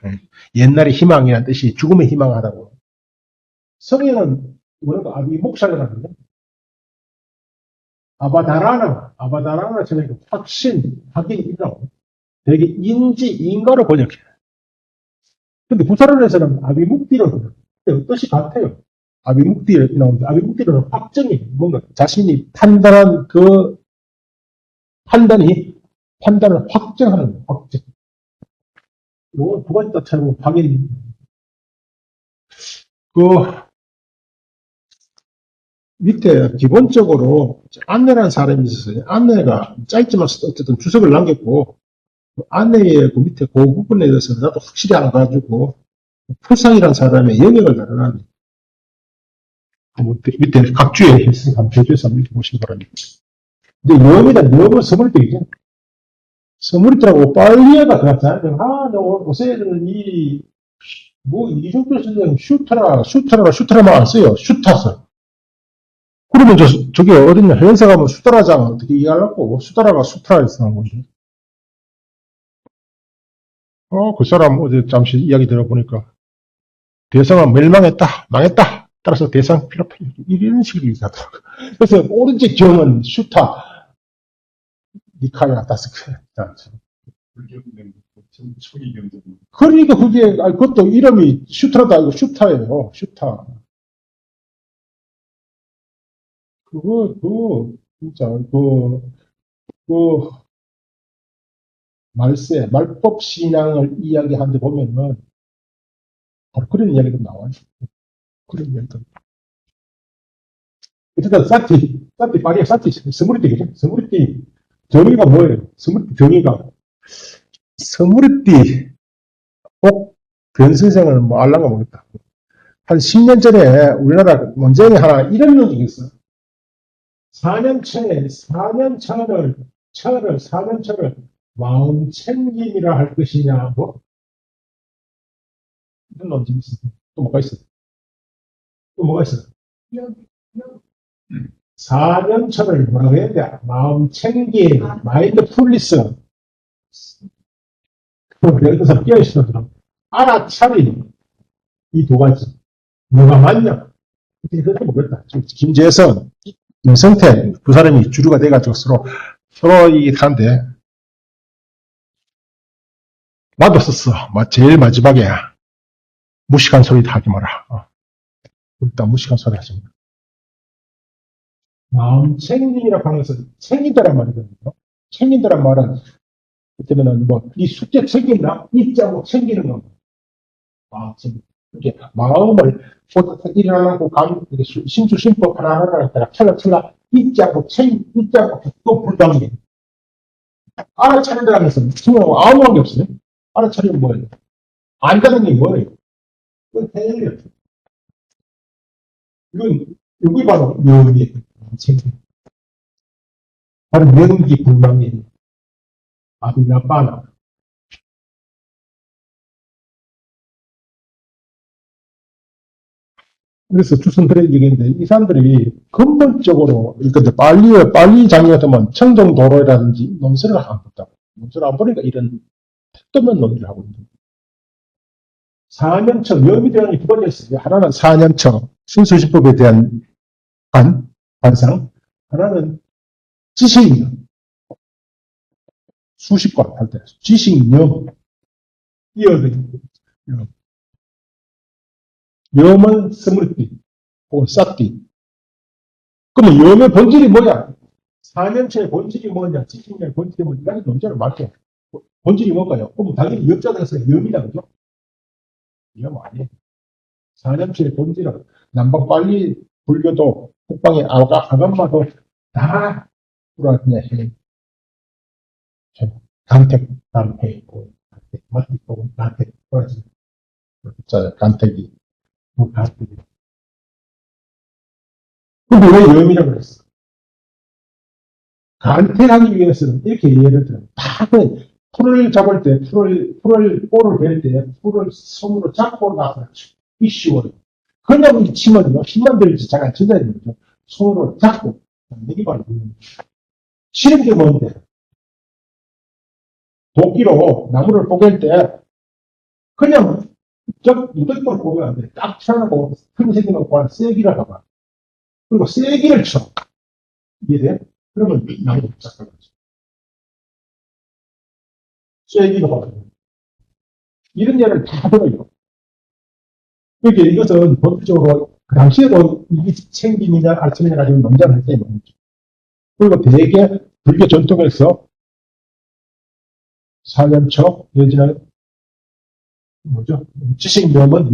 옛날에 희망이라는 뜻이 죽음의 희망하다고. 성에는 뭐라고 아비 목사를 하는데, 아바다라나 저는 확신, 확인이라고. 되게 인가로 번역해요. 근데 부사론에서는 아비묵디로 번역해요. 근데 뜻이 같아요. 아비묵디를 나오는데, 아비묵디로는 확정이, 뭔가 자신이 판단한 그 판단을 확정하는 거예요. 확정. 요거 두 가지 다 차이고, 확인. 그, 밑에 기본적으로 안내라는 사람이 있었어요. 안내가 짧지만 어쨌든 주석을 남겼고, 안내의 그 밑에 그 부분에 대해서 나도 확실히 알아가지고, 풀상이라는 사람의 영역을 다루는 밑에 각주에 했으니까 한번 제주에서 한번 읽어보시기 바랍니다. 이제 영업은 서물대이죠. 서물대라고 빨리해가 들어갔잖아요. 너 요새는 이 정도 쓰면 슈터라만 안 써요. 슈타서. 그러면 저기 어딨냐. 회사 가면 수다라장 어떻게 이해하려고? 수다라가 수트라를 쓰는 거지. 그 사람 어제 잠시 이야기 들어보니까 대성은 멸망했다, 망했다. 따라서 대상 필요 없다. 이런 식으로 얘기하더라고요. 그래서 오른쪽 정은 슈타, 니카야 다스크. 그러니까 그것도 이름이 슈타도 아니고 슈타예요. 슈타. 진짜, 그, 말법 신앙을 이야기하는데 보면은, 바로 그런 이야기도 나와요. 그런 이야기도. 어쨌든, 파리아 스무리띠겠죠? 스무리띠, 정의가 뭐예요? 스무리띠 정의가. 스무리띠, 꼭, 변선생을 뭐 알란가 모르겠다. 한 10년 전에 우리나라 문제이 하나 이런 논쟁이 있어. 4년차를 마음 챙김이라 할 것이냐, 뭐, 이런 논쟁이 있어. 또 뭐가 있어? 또 뭐가 있어? 4년차를 뭐라고 해야 돼? 마음 챙김, 마인드풀리스. 예를 들어서 끼어있어. 알아차림. 이 두 가지. 뭐가 맞냐? 그렇게 모르겠다. 김재선, 김성태, 두 사람이 주류가 돼가지고 서로 하는데, 나도 썼어. 제일 마지막에, 무식한 소리 하지 마라. 일단 무식한 소리 하지 마라. 마음 챙김이라고 하는 것은 챙긴다란 말이거든요. 챙긴다란 말은, 그때면은 이 숙제 챙긴다? 잊자고 챙기는 거. 마음 챙김. 이게 마음을 일어나고 심수심법 하나하나 했다가 찰나찰나 잊자고 또 불당해. 알아차린다는 것은 아무한 게 없어요. 알아차리면 뭐예요? 안다는 게 뭐예요? 그건 해결이에요. 이게 바로 명예예요. 책임. 바로 명기 불망이에요. 아비나빠나. 그래서 주선들의 얘기인데, 이 사람들이 근본적으로, 근데 빨리 장애 같으면 청정도로라든지 논설을 안 본다고. 논설을 안 보니까 이런 택도면 논의를 하고 있는 거예요. 사념청, 여미대항이 두 가지가 있어요. 하나는 사념청, 신소시법에 대한 반상, 하나는 지식령, 수식과 할 때, 지식령, 이어는, 염은 스물띠, 혹은 쌌띠. 그러면 염의 본질이 뭐야? 사념체의 본질이 뭐냐? 지식령의 본질이 뭐냐? 이런 논제를 말해요. 본질이 뭘까요? 그럼 당연히 염자들에서 염이다, 그죠? 염 아니에요. 사념체의 본질은 남방 빨리 불교도 북방의 아감마도 다 불안해 해. 간택, 간택, 맞고, 간택, 그러지. 자, 간택이, 간택이. 근데 왜 염이라고 그랬어? 간택하기 위해서는 이렇게 예를 들어, 다 풀을 잡을 때, 볼을 벨 때, 풀을 손으로 잡고 나서 이 쉬워요. 그냥 치면요, 힘만 들지 잘 안 친다는 거죠. 손으로 잡고, 내기발을 부는 거죠. 치는 게 뭔데? 도끼로 나무를 뽀갤 때, 그냥, 무조건 보면 안 돼. 딱 쳐놓고, 틈 생겨놓고, 세기를 하봐. 그리고 세기를 쳐. 이해돼? 그러면 나무가 붙잡는 거죠. 세기가 받아요. 이런 예를 다 들어요. 그러니까 이것은 법적으로, 그 당시에도 이게 챙김이냐, 알침이냐 가지고 논쟁을 할 때 있죠. 그리고 대개 불교 전통에서 사념처, 내지는 뭐죠? 지식명은,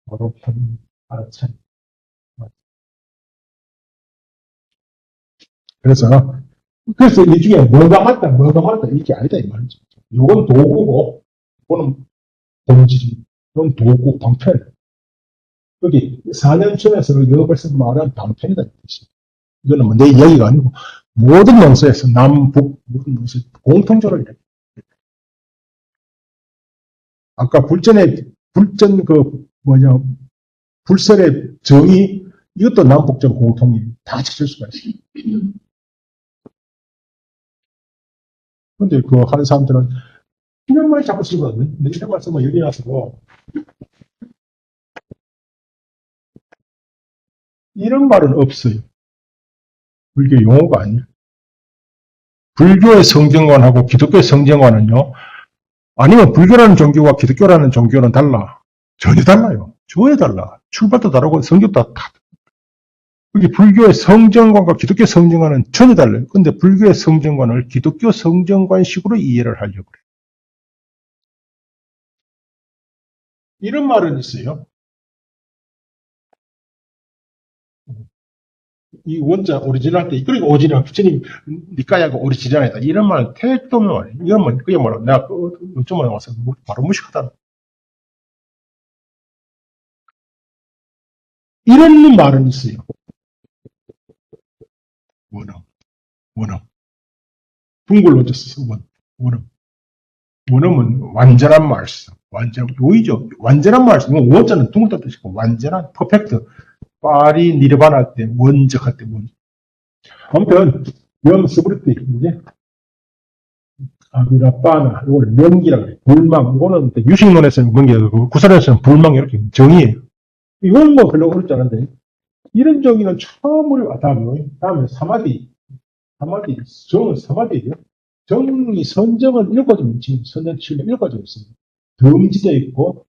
바로 편, 알아찬. 그래서 이 중에 뭐가 맞다, 이게 아니다, 이 말이죠. 요건 도구고, 이거는 본질이, 이건 도구, 방편. 여기 사념처에서 여벌서 말하는 방편이다, 이 뜻이에요. 이거는 뭐 내 이야기가 아니고, 모든 명서에서 남북, 모든 명서 공통적으로 이렇게. 아까 불설의 정의, 이것도 남북적 공통이 다 찾을 수가 있어요. 근데 하는 사람들은 이런 말 자꾸 쓰거든. 이런 말 쓰면 열이 나서 이런 말은 없어요. 불교 용어가 아니에요. 불교의 성정관하고 기독교의 성정관은요, 아니면 불교라는 종교와 기독교라는 종교는 달라. 전혀 달라요. 전혀 달라. 출발도 다르고 성격도 다. 그게 불교의 성정관과 기독교 성정관은 전혀 달라요. 근데 불교의 성정관을 기독교 성정관식으로 이해를 하려고 그래요. 이런 말은 있어요. 이 원자 오리지널 때, 그러니까 오리지널, 부처님 니까야가 오리지널이다. 이런 말은 택도면 말이에요. 이런 말, 그게 뭐라, 내가 어쩌면 와서 바로 무식하다. 이런 말은 있어요. 원음. 둥글 놓쳤어, 원음은 완전한 말씀. 요이죠. 완전한 말씀. 원자는 둥글 뜻이고, 완전한, 퍼펙트. 파리 니르바나 때, 원적할 때, 아무튼, 스브리티, 이제, 아비라빠나, 이걸 명기라고 해요. 불망, 이거는 유식론에서는 명기라고, 구설에서는 불망, 이렇게 정의해요. 이건 뭐 별로 어렵지 않은데, 이런 정의는 처음으로, 다음에 사마디, 정은 사마디예요. 정의, 선정은 일곱 가지 명칭, 선정, 칠령 일곱 가지가 있어요. 덤지도 있고,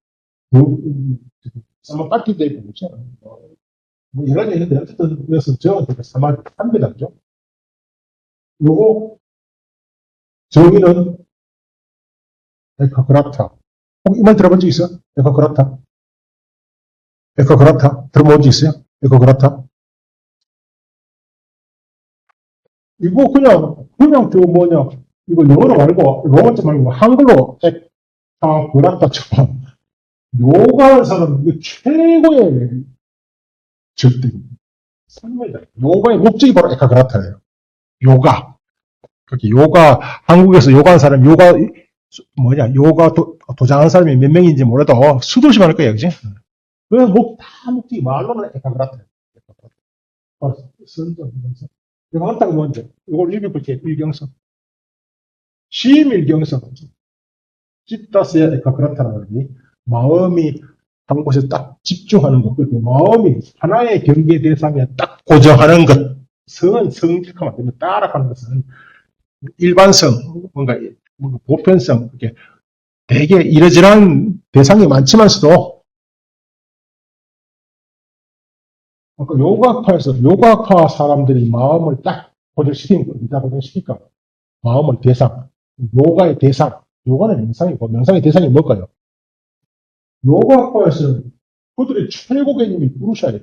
사마빠티도 있고, 그렇죠. 뭐 여러 가지 있는데, 어쨌든, 그래서 정은 사마디, 3배당죠. 요거, 정의는 에카그라타. 혹 이 말 들어본 적 있어? 에카그라타? 들어본 적 있어요? 에카그라타? 이거 그냥 이거 영어로 말고, 로마자 말고, 한글로 에카그라타처럼, 요가하는 사람은 이거 최고의 절대입니다. 요가의 목적이 바로 에카그라타예요. 요가. 그렇게 한국에서 요가하는 사람, 요가 도장하는 사람이 몇 명인지 몰라도 수두시 많을 거예요, 그지? 그냥 다 묵지, 말로는 에카그라타. 선정, 일경성. 에카그라타가 뭔지, 이걸 읽어볼게요. 일경성. 심일경성. 찌따스야 에카그라타라는 거지. 마음이 한 곳에 딱 집중하는 것. 그렇게 마음이 하나의 경계 대상에 딱 고정하는 것. 성은 성질하면 안 되면 따라가는 것은 일반성, 뭔가 보편성, 이렇게 되게 이러저러한 대상이 많지만서도 요가파에서 요가파 사람들이 마음을 딱 고정시키는 거, 어디다 고정시킬까? 마음을 대상, 요가의 대상, 요가는 명상이고 명상의 대상이 뭘까요? 요가파에서는 그들의 최고 개념이 부르샤예요.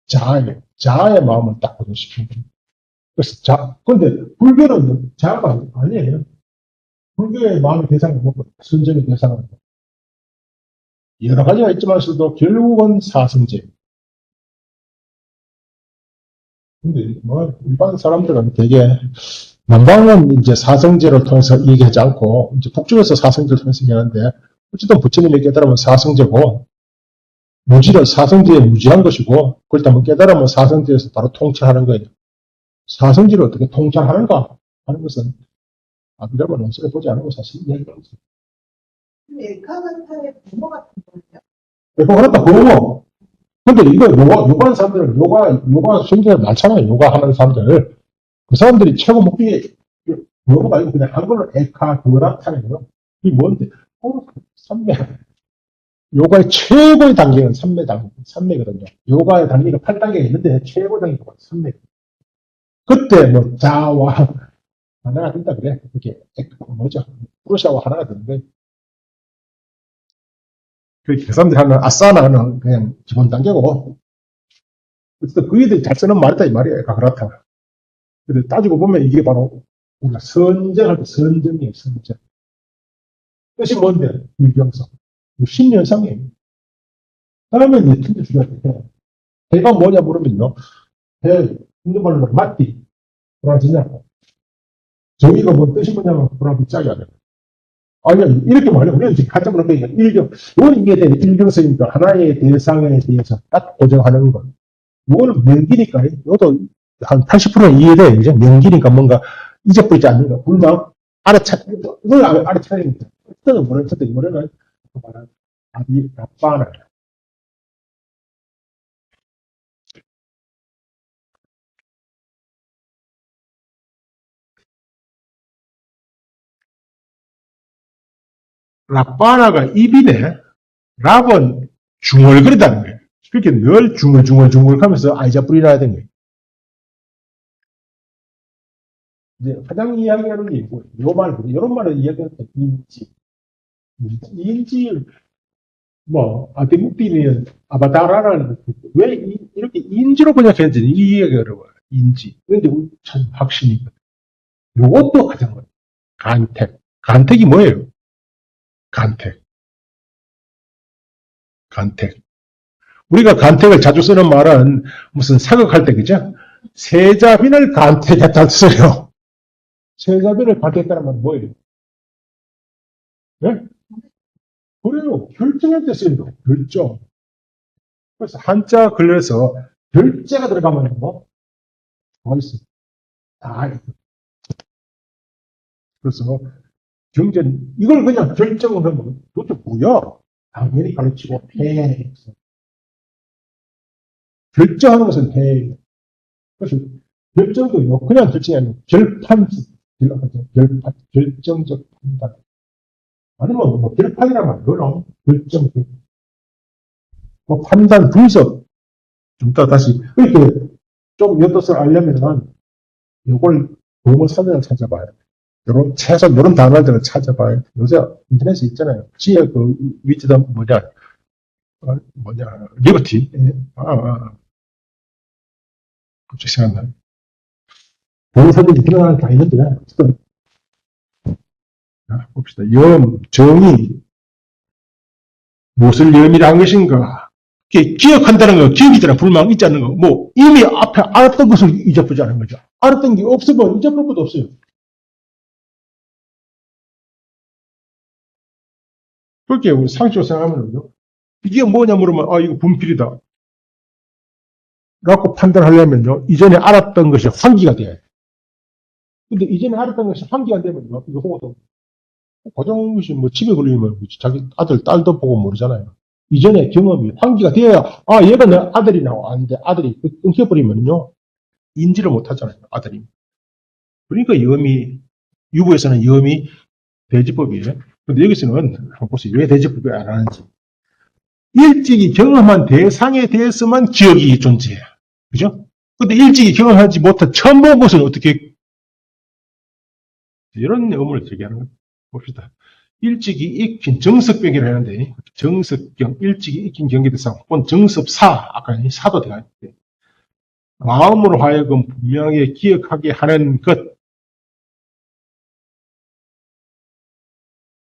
자아의 마음을 딱 고정시키는 거예요. 그래서 근데 불교는 자아가 아니에요. 불교의 마음의 대상이 뭐고, 선정의 대상은 여러 가지가 있지만서도 결국은 사성제. 근데 뭐 일반 사람들은 되게 남방은 이제 사성제를 통해서 얘기하지 않고 이제 북쪽에서 사성제를 통해서 얘기하는데 어쨌든 부처님이 깨달으면 사성제고 무지는 사성제에 무지한 것이고 그렇다면 깨달으면 사성제에서 바로 통찰하는 거예요. 사성제를 어떻게 통찰하는가 하는 것은 아비달바 논설에 보지 않고 사실 이야기하는 거죠. 에카가타의 부모 같은 거예요? 그렇다 그러고 근데 이거 요가하는 사람들은 요가 성질을 많잖아요. 요가 하는 사람들. 그 사람들이 최고 목표이 뭐가 아니고 그냥 한글로 에카그라타는 거예요. 이게 뭔데? 삼매. 요가의 최고의 단계는 삼매거든요. 요가의 단계가 8단계가 있는데 최고 단계가 3매. 그때 뭐 자와 하나가 된다 그래. 그게 뭐죠? 프로샤와 하나가 되는데 그 사람들이 하는 아사나는 그냥 기본 단계고 어쨌든 그이들이 잘 쓰는 말이다 이 말이에요. 에카그라타. 근데 따지고 보면 이게 바로 우리가 선정할 때 선정이에요. 선정. 뜻이 뭔데? 일경성. 신연상이에요. 다음에 이제 틀려 주셔야 돼요. 해가 뭐냐 물으면요. 해, 있는 말로 맞디. 브라지냐. 저희가 뭐 뜻이 뭐냐면 브라비 짝이 아니라. 아니야, 이렇게 말해. 우리는 지금 가짜 문학이니까 이건 이게 돼. 일경성이니까 하나의 대상에 대해서 딱 고정하는 거. 이거는 명기니까, 이것도 한 80%는 이해돼. 그죠? 명기니까 뭔가 잊어버리지 않는가. 불만, 이걸 알아차야 됩니다. 어떤 이번에는 말한 아비, 라빠나. 라빠나가 입이네. 랍은 중얼거리다는 거예요. 그렇게 늘 중얼중얼 하면서 아이자 뿌리나야 되는 거예요. 이제 가장 이야기하는 게 있고, 이런 말을 이야기할 때, 인지, 뭐, 아티묵디는 아바타라라는, 왜 이렇게 인지로 번역했는지 이해가 어려워요. 인지. 근데 참 확신이거든. 요것도 가장 어려워요. 간택. 간택이 뭐예요? 간택. 간택. 우리가 간택을 자주 쓰는 말은 무슨 사극할 때, 그죠? 세자빈을 간택했다 써요. 세자빈을 간택했다는 말은 뭐예요? 네? 그래요. 결정할 때 쓰는 거. 결정. 그래서 한자 글에서 결제가 들어가면 뭐? 뭐가 있어? 다 있어. 그래서 이걸 그냥 결정을 하면 도대체 뭐야? 당연히 가르치고 해. 결정하는 것은 해. 그래서 결정도요. 그냥 결정이 아니고 결정적 판단. 아니면 뭐 결판이라고 하죠. 뭐 판단, 분석. 좀 이따 다시 이렇게 좀 엿것을 알려면은 이걸 용어 사전을 찾아봐요. 최소 이런 단어들을 찾아봐요. 요새 인터넷에 있잖아요. 지혜 그 위치다 리버티. 갑자기 생각나요. 용어 사전이 드러나는 게 다 있는데, 어쨌든, 봅시다. 정의, 무엇을 염이라 한 것인가. 기억한다는 거, 기억이잖아. 불만 있지 않는 거. 뭐, 이미 앞에 알았던 것을 잊어버리지 않은 거죠. 알았던 게 없으면 잊어볼 것도 없어요. 그렇게 우리 상식적으로 생각하면요. 이게 뭐냐 물으면, 이거 분필이다. 라고 판단하려면요, 이전에 알았던 것이 환기가 돼야 돼. 근데 이전에 알았던 것이 환기가 되면요, 이거 보고도, 과정시 뭐 집에 걸리면 자기 아들, 딸도 보고 모르잖아요. 이전에 경험이 환기가 돼야, 얘가 내 아들이라고 아는데 아들이 끊겨버리면요, 인지를 못 하잖아요, 아들이. 그러니까 유부에서는 염이 대지법이에요. 근데 여기서는, 한번 보세요. 왜 대지법을 안 하는지. 일찍이 경험한 대상에 대해서만 기억이 존재해요. 그죠? 근데 일찍이 경험하지 못한 처음 본 것은 어떻게, 이런 의문을 제기하는 겁니다. 봅시다. 일찍이 익힌 정석병이라고 하는데, 정석경, 일찍이 익힌 경계대상, 혹은 정섭사, 아까 사도 되겠는데, 마음으로 하여금 분명하게 기억하게 하는 것,